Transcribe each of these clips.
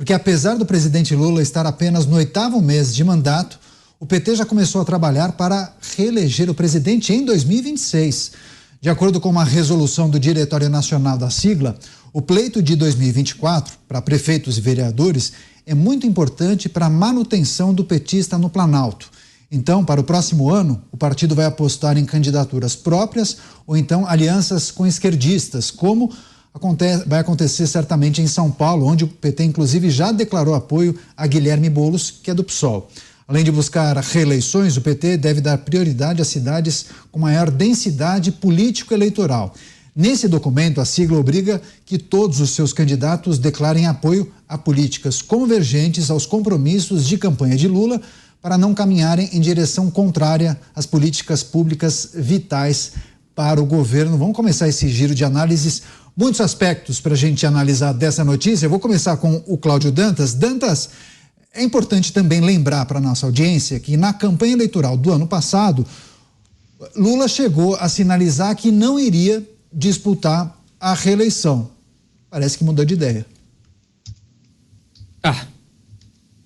porque apesar do presidente Lula estar apenas no 8º mês de mandato, o PT já começou a trabalhar para reeleger o presidente em 2026. De acordo com uma resolução do Diretório Nacional da sigla, o pleito de 2024 para prefeitos e vereadores é muito importante para a manutenção do petista no Planalto. Então, para o próximo ano, o partido vai apostar em candidaturas próprias ou então alianças com esquerdistas, como vai acontecer certamente em São Paulo, onde o PT inclusive já declarou apoio a Guilherme Boulos, que é do PSOL. Além de buscar reeleições, o PT deve dar prioridade às cidades com maior densidade político-eleitoral. Nesse documento, a sigla obriga que todos os seus candidatos declarem apoio a políticas convergentes aos compromissos de campanha de Lula, para não caminharem em direção contrária às políticas públicas vitais para o governo. Vamos começar esse giro de análises. Muitos aspectos para a gente analisar dessa notícia. Eu vou começar com o Cláudio Dantas. Dantas, é importante também lembrar para a nossa audiência que na campanha eleitoral do ano passado, Lula chegou a sinalizar que não iria disputar a reeleição. Parece que mudou de ideia.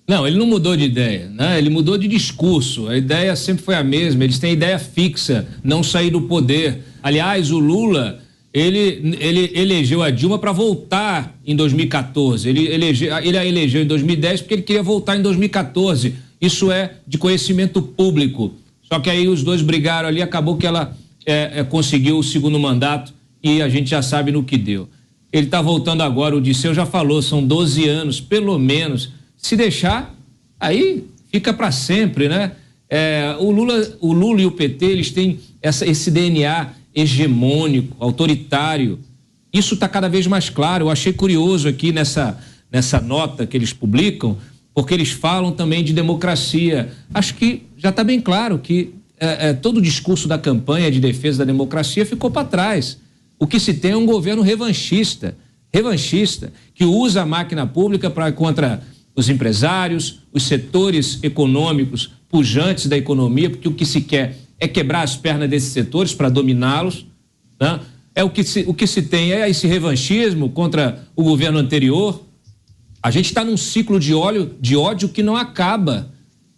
Não, ele não mudou de ideia, né? Ele mudou de discurso. A ideia sempre foi a mesma. Eles têm ideia fixa, não sair do poder. Aliás, o Lula, ele elegeu a Dilma para voltar em 2014. Ele a elegeu em 2010 porque ele queria voltar em 2014. Isso é de conhecimento público. Só que aí os dois brigaram ali, acabou que ela conseguiu o segundo mandato e a gente já sabe no que deu. Ele está voltando agora, o Disseu já falou, são 12 anos, pelo menos. Se deixar, aí fica para sempre, né? O Lula e o PT, eles têm esse DNA hegemônico, autoritário. Isso está cada vez mais claro. Eu achei curioso aqui nessa nota que eles publicam, porque eles falam também de democracia. Acho que já está bem claro que todo o discurso da campanha de defesa da democracia ficou para trás. O que se tem é um governo revanchista, que usa a máquina pública contra os empresários, os setores econômicos pujantes da economia, porque o que se quer é quebrar as pernas desses setores para dominá-los, né? O que se tem é esse revanchismo contra o governo anterior. A gente está num ciclo de ódio que não acaba.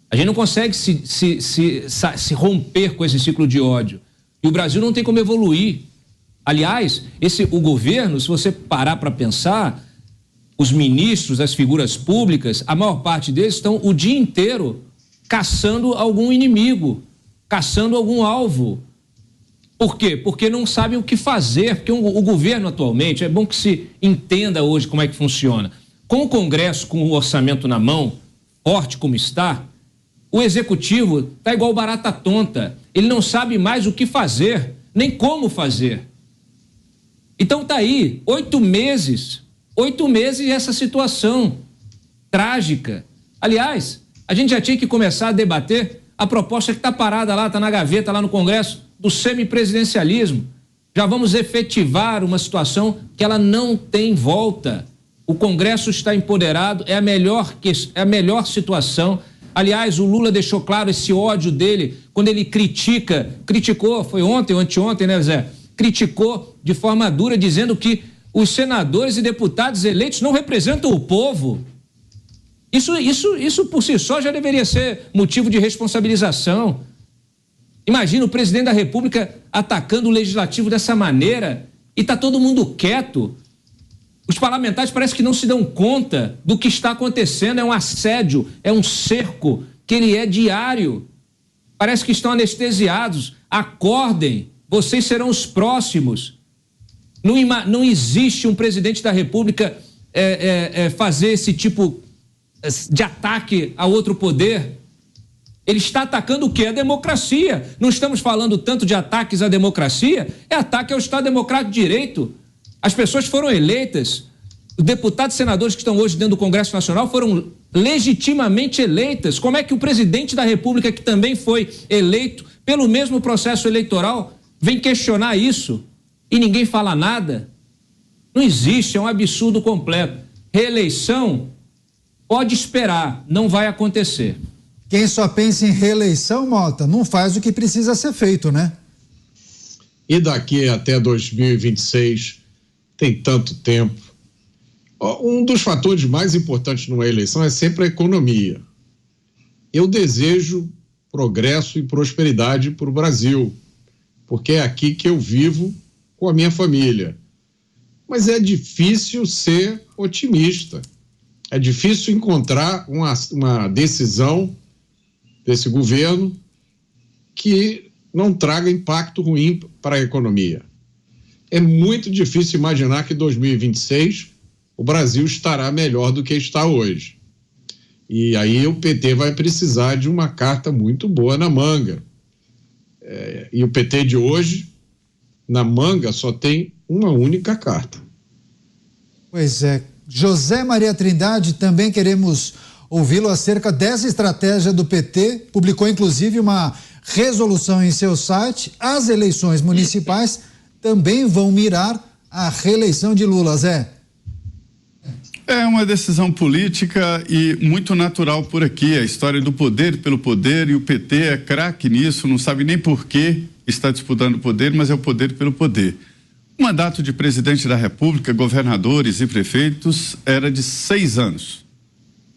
A gente não consegue se romper com esse ciclo de ódio. E o Brasil não tem como evoluir. Aliás, o governo, se você parar para pensar, os ministros, as figuras públicas, a maior parte deles estão o dia inteiro caçando algum inimigo, caçando algum alvo. Por quê? Porque não sabem o que fazer, porque o governo atualmente, é bom que se entenda hoje como é que funciona. Com o Congresso, com o orçamento na mão, forte como está, o executivo está igual barata tonta. Ele não sabe mais o que fazer, nem como fazer. Então está aí, 8 meses essa situação trágica. Aliás, a gente já tinha que começar a debater a proposta que está parada lá, está na gaveta lá no Congresso, do semipresidencialismo. Já vamos efetivar uma situação que ela não tem volta. O Congresso está empoderado, é a melhor situação. Aliás, o Lula deixou claro esse ódio dele quando ele criticou, foi ontem ou anteontem, né, Zé? Criticou de forma dura, dizendo que os senadores e deputados eleitos não representam o povo. Isso por si só já deveria ser motivo de responsabilização. Imagina o presidente da República atacando o legislativo dessa maneira e está todo mundo quieto. Os parlamentares parecem que não se dão conta do que está acontecendo. É um assédio, é um cerco que ele é diário. Parece que estão anestesiados. Acordem, vocês serão os próximos. Não existe um presidente da República fazer esse tipo de ataque a outro poder. Ele está atacando o quê? A democracia. Não estamos falando tanto de ataques à democracia, é ataque ao Estado Democrático de Direito. As pessoas foram eleitas. Os deputados e senadores que estão hoje dentro do Congresso Nacional foram legitimamente eleitas. Como é que o presidente da República, que também foi eleito pelo mesmo processo eleitoral, vem questionar isso e ninguém fala nada? Não existe, é um absurdo completo. Reeleição, pode esperar, não vai acontecer. Quem só pensa em reeleição, Mota, não faz o que precisa ser feito, né? E daqui até 2026 tem tanto tempo. Um dos fatores mais importantes numa eleição é sempre a economia. Eu desejo progresso e prosperidade para o Brasil, porque é aqui que eu vivo com a minha família. Mas é difícil ser otimista. É difícil encontrar uma decisão desse governo que não traga impacto ruim para a economia. É muito difícil imaginar que em 2026 o Brasil estará melhor do que está hoje. E aí o PT vai precisar de uma carta muito boa na manga. E o PT de hoje, na manga, só tem uma única carta. Pois é. José Maria Trindade, também queremos ouvi-lo acerca dessa estratégia do PT. Publicou, inclusive, uma resolução em seu site. As eleições municipais também vão mirar a reeleição de Lula, Zé. É uma decisão política e muito natural por aqui, a história do poder pelo poder, e o PT é craque nisso, não sabe nem por que está disputando o poder, mas é o poder pelo poder. O mandato de presidente da República, governadores e prefeitos era de 6 anos.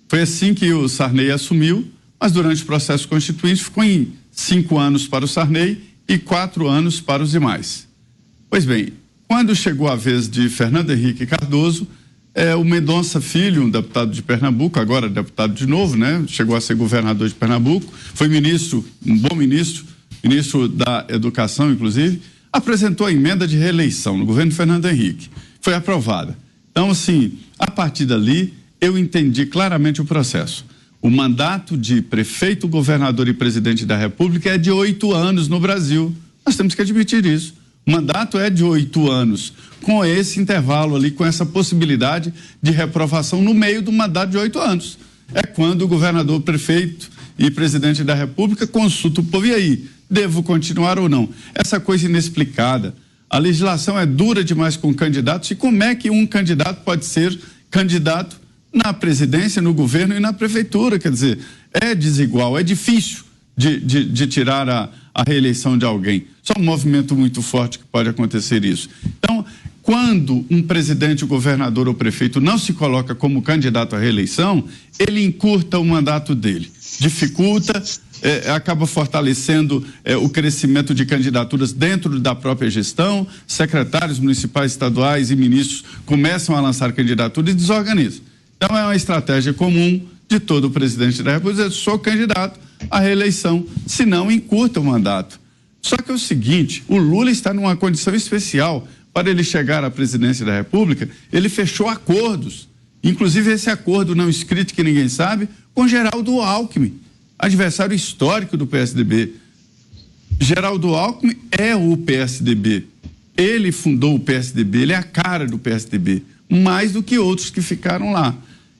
Foi assim que o Sarney assumiu, mas durante o processo constituinte ficou em 5 anos para o Sarney e 4 anos para os demais. Pois bem, quando chegou a vez de Fernando Henrique Cardoso, o Mendonça Filho, um deputado de Pernambuco, agora deputado de novo, né? Chegou a ser governador de Pernambuco, foi ministro, um bom ministro, ministro da Educação, inclusive, apresentou a emenda de reeleição no governo Fernando Henrique. Foi aprovada. Então, assim, a partir dali, eu entendi claramente o processo. O mandato de prefeito, governador e presidente da República é de 8 anos no Brasil. Nós temos que admitir isso. O mandato é de 8 anos, com esse intervalo ali, com essa possibilidade de reprovação no meio do mandato de 8 anos. É quando o governador, prefeito e presidente da República consulta o povo. E aí, devo continuar ou não? Essa coisa inexplicada. A legislação é dura demais com candidatos, e como é que um candidato pode ser candidato na presidência, no governo e na prefeitura? Quer dizer, é desigual, é difícil de tirar a reeleição de alguém. Só um movimento muito forte que pode acontecer isso. Então, quando um presidente, governador ou prefeito não se coloca como candidato à reeleição, ele encurta o mandato dele, dificulta, acaba fortalecendo o crescimento de candidaturas dentro da própria gestão. Secretários municipais, estaduais e ministros começam a lançar candidaturas e desorganizam. Então, é uma estratégia comum de todo presidente da República: eu sou candidato à reeleição, se não encurta o mandato. Só que é o seguinte, o Lula está numa condição especial. Para ele chegar à presidência da República, ele fechou acordos, inclusive esse acordo não escrito que ninguém sabe, com Geraldo Alckmin, adversário histórico do PSDB. Geraldo Alckmin é o PSDB, ele fundou o PSDB, ele é a cara do PSDB, mais do que outros que ficaram lá.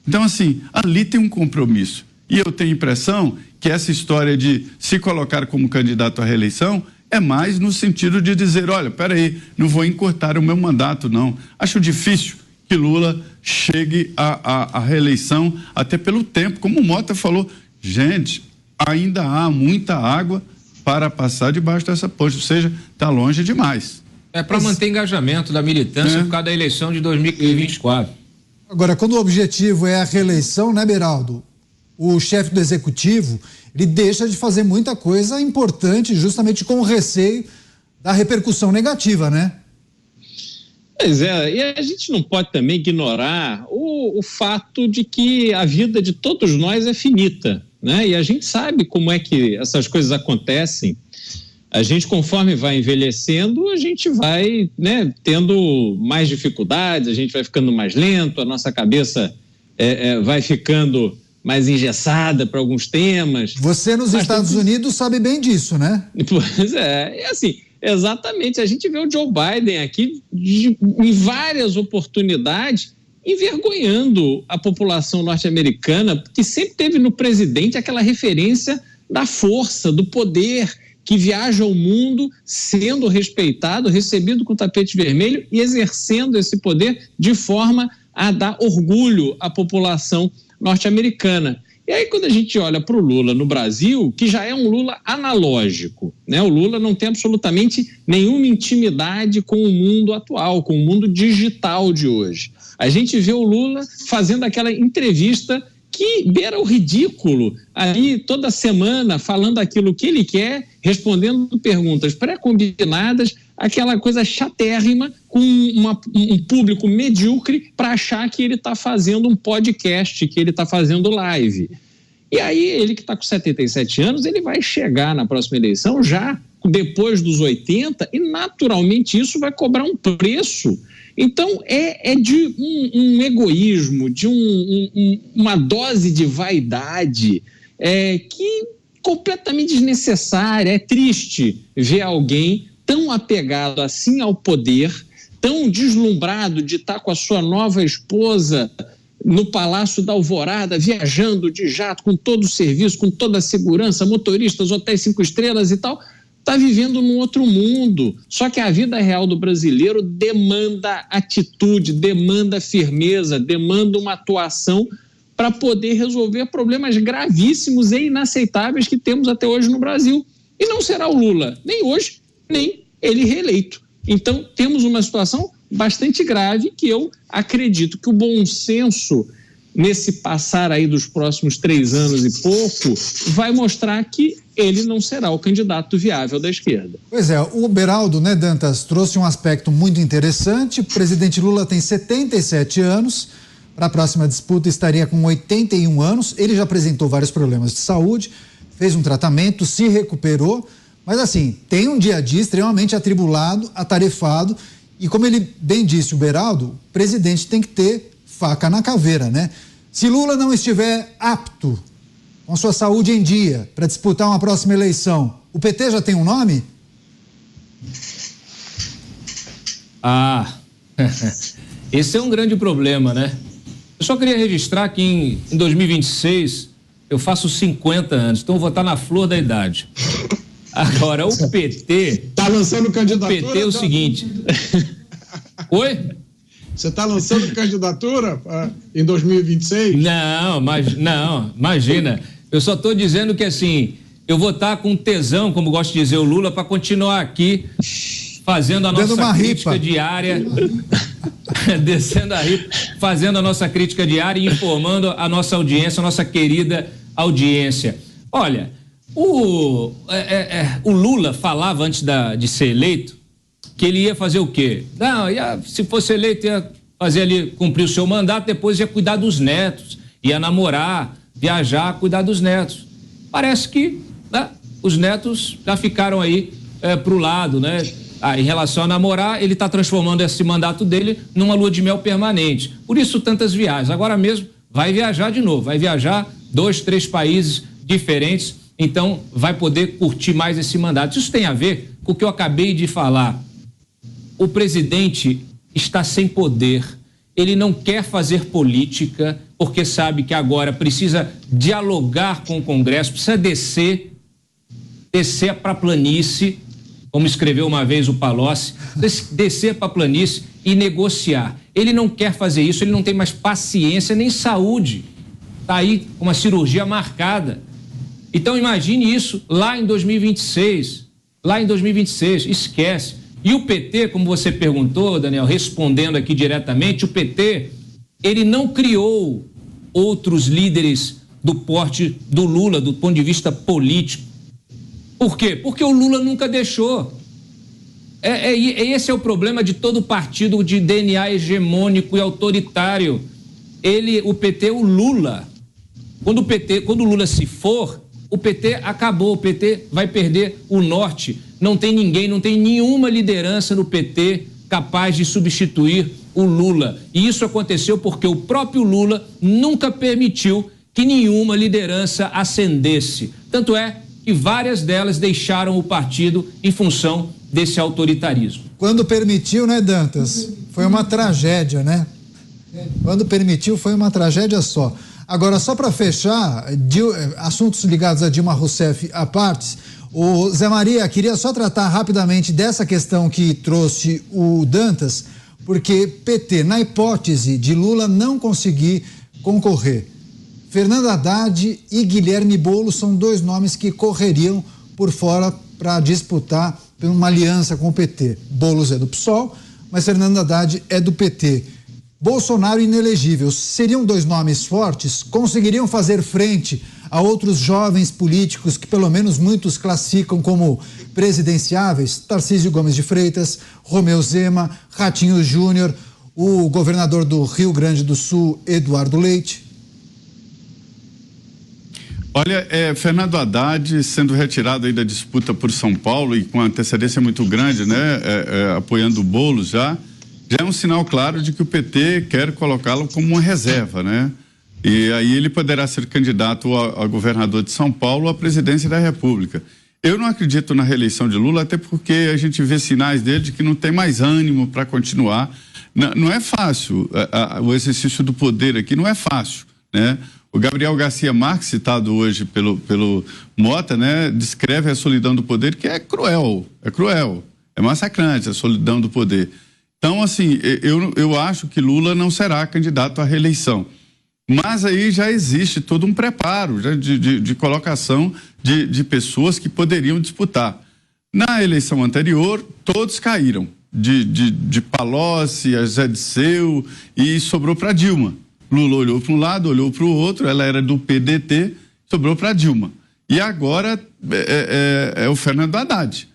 Então, assim, ali tem um compromisso. E eu tenho a impressão que essa história de se colocar como candidato à reeleição é mais no sentido de dizer, olha, peraí, não vou encurtar o meu mandato, não. Acho difícil que Lula chegue à reeleição, até pelo tempo, como o Mota falou. Gente, ainda há muita água para passar debaixo dessa ponte, ou seja, está longe demais. É para manter engajamento da militância por causa da eleição de 2024. Agora, quando o objetivo é a reeleição, né, Beraldo? O chefe do executivo, ele deixa de fazer muita coisa importante justamente com o receio da repercussão negativa, né? Pois é, e a gente não pode também ignorar o fato de que a vida de todos nós é finita, né? E a gente sabe como é que essas coisas acontecem. A gente, conforme vai envelhecendo, a gente vai, né, tendo mais dificuldades, a gente vai ficando mais lento, a nossa cabeça vai ficando mais engessada para alguns temas. Você nos Estados Unidos sabe bem disso, né? Pois é assim, exatamente. A gente vê o Joe Biden aqui em várias oportunidades envergonhando a população norte-americana, que sempre teve no presidente aquela referência da força, do poder, que viaja ao mundo sendo respeitado, recebido com tapete vermelho e exercendo esse poder de forma a dar orgulho à população norte-americana. E aí, quando a gente olha para o Lula no Brasil, que já é um Lula analógico, né? O Lula não tem absolutamente nenhuma intimidade com o mundo atual, com o mundo digital de hoje. A gente vê o Lula fazendo aquela entrevista que beira o ridículo, ali toda semana falando aquilo que ele quer, respondendo perguntas pré-combinadas, aquela coisa chatérrima com um público medíocre para achar que ele está fazendo um podcast, que ele está fazendo live. E aí ele que está com 77 anos, ele vai chegar na próxima eleição já depois dos 80 e naturalmente isso vai cobrar um preço. Então, é de um egoísmo, de uma dose de vaidade que completamente desnecessária. É triste ver alguém tão apegado assim ao poder, tão deslumbrado de estar com a sua nova esposa no Palácio da Alvorada, viajando de jato, com todo o serviço, com toda a segurança, motoristas, hotéis 5 estrelas e tal, está vivendo num outro mundo. Só que a vida real do brasileiro demanda atitude, demanda firmeza, demanda uma atuação para poder resolver problemas gravíssimos e inaceitáveis que temos até hoje no Brasil. E não será o Lula, nem hoje, nem ele reeleito. Então, temos uma situação bastante grave que eu acredito que o bom senso, nesse passar aí dos próximos 3 anos e pouco, vai mostrar que ele não será o candidato viável da esquerda. Pois é, o Beraldo, né, Dantas, trouxe um aspecto muito interessante. O presidente Lula tem 77 anos, para a próxima disputa estaria com 81 anos. Ele já apresentou vários problemas de saúde, fez um tratamento, se recuperou, mas assim, tem um dia a dia extremamente atribulado, atarefado, e como ele bem disse, o Beraldo, o presidente tem que ter faca na caveira, né? Se Lula não estiver apto, com sua saúde em dia, para disputar uma próxima eleição, o PT já tem um nome? Esse é um grande problema, né? Eu só queria registrar que em 2026 eu faço 50 anos, então eu vou estar na flor da idade. Agora, o PT... Tá lançando candidatura? O PT é o seguinte... Oi? Você está lançando candidatura em 2026? Não, imagina. Eu só estou dizendo que, assim, eu vou estar com tesão, como gosta de dizer o Lula, para continuar aqui fazendo a nossa crítica diária, descendo a ripa, fazendo a nossa crítica diária e informando a nossa audiência, a nossa querida audiência. Olha, o Lula falava antes de ser eleito que ele ia fazer o quê? Não, se fosse eleito ia fazer ali, cumprir o seu mandato, depois ia cuidar dos netos, ia namorar, viajar, cuidar dos netos. Parece que, né, os netos já ficaram aí pro lado, né? Em relação a namorar, ele está transformando esse mandato dele numa lua de mel permanente. Por isso tantas viagens. Agora mesmo vai viajar de novo, vai viajar 2, 3 países diferentes, então vai poder curtir mais esse mandato. Isso tem a ver com o que eu acabei de falar. O presidente está sem poder, ele não quer fazer política, porque sabe que agora precisa dialogar com o Congresso, precisa descer para a planície, como escreveu uma vez o Palocci, descer para a planície e negociar. Ele não quer fazer isso, ele não tem mais paciência nem saúde, está aí com uma cirurgia marcada. Então imagine isso lá em 2026, esquece. E o PT, como você perguntou, Daniel, respondendo aqui diretamente, o PT, ele não criou outros líderes do porte do Lula, do ponto de vista político. Por quê? Porque o Lula nunca deixou. Esse é o problema de todo partido de DNA hegemônico e autoritário. O PT é o Lula. Quando o Lula se for, o PT acabou, o PT vai perder o norte. Não tem ninguém, não tem nenhuma liderança no PT capaz de substituir o Lula. E isso aconteceu porque o próprio Lula nunca permitiu que nenhuma liderança ascendesse. Tanto é que várias delas deixaram o partido em função desse autoritarismo. Quando permitiu, né, Dantas? Foi uma tragédia, né? Quando permitiu, foi uma tragédia só. Agora, só para fechar, assuntos ligados a Dilma Rousseff à parte, o Zé Maria, queria só tratar rapidamente dessa questão que trouxe o Dantas, porque PT, na hipótese de Lula não conseguir concorrer, Fernando Haddad e Guilherme Boulos são 2 nomes que correriam por fora para disputar uma aliança com o PT. Boulos é do PSOL, mas Fernando Haddad é do PT. Bolsonaro inelegível. Seriam dois nomes fortes? Conseguiriam fazer frente a outros jovens políticos que pelo menos muitos classificam como presidenciáveis? Tarcísio Gomes de Freitas, Romeu Zema, Ratinho Júnior, o governador do Rio Grande do Sul, Eduardo Leite. Olha, Fernando Haddad sendo retirado aí da disputa por São Paulo e com antecedência muito grande, né, apoiando o Boulos já é um sinal claro de que o PT quer colocá-lo como uma reserva, né? E aí ele poderá ser candidato a governador de São Paulo ou à presidência da República. Eu não acredito na reeleição de Lula, até porque a gente vê sinais dele de que não tem mais ânimo para continuar. Não é fácil, o exercício do poder aqui não é fácil, né? O Gabriel Garcia Marques, citado hoje pelo Mota, né, descreve a solidão do poder, que é cruel, é massacrante a solidão do poder. Então, assim, eu acho que Lula não será candidato à reeleição. Mas aí já existe todo um preparo já de colocação de pessoas que poderiam disputar. Na eleição anterior, todos caíram, de Palocci a Zé Disseu, e sobrou para Dilma. Lula olhou para um lado, olhou para o outro, ela era do PDT, sobrou para Dilma. E agora é o Fernando Haddad.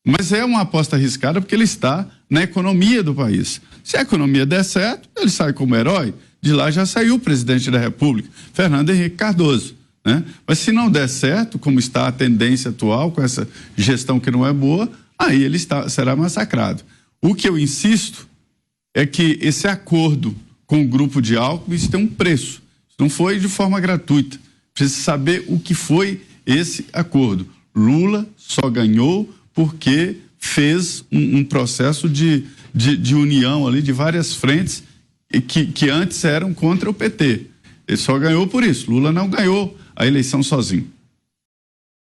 Mas é uma aposta arriscada porque ele está na economia do país. Se a economia der certo, ele sai como herói. De lá já saiu o presidente da República, Fernando Henrique Cardoso, né? Mas se não der certo, como está a tendência atual, com essa gestão que não é boa, aí ele será massacrado. O que eu insisto é que esse acordo com o grupo de Alckmin, isso tem um preço. Isso não foi de forma gratuita. Precisa saber o que foi esse acordo. Lula só ganhou porque fez um processo de união ali de várias frentes que antes eram contra o PT. Ele só ganhou por isso. Lula não ganhou a eleição sozinho.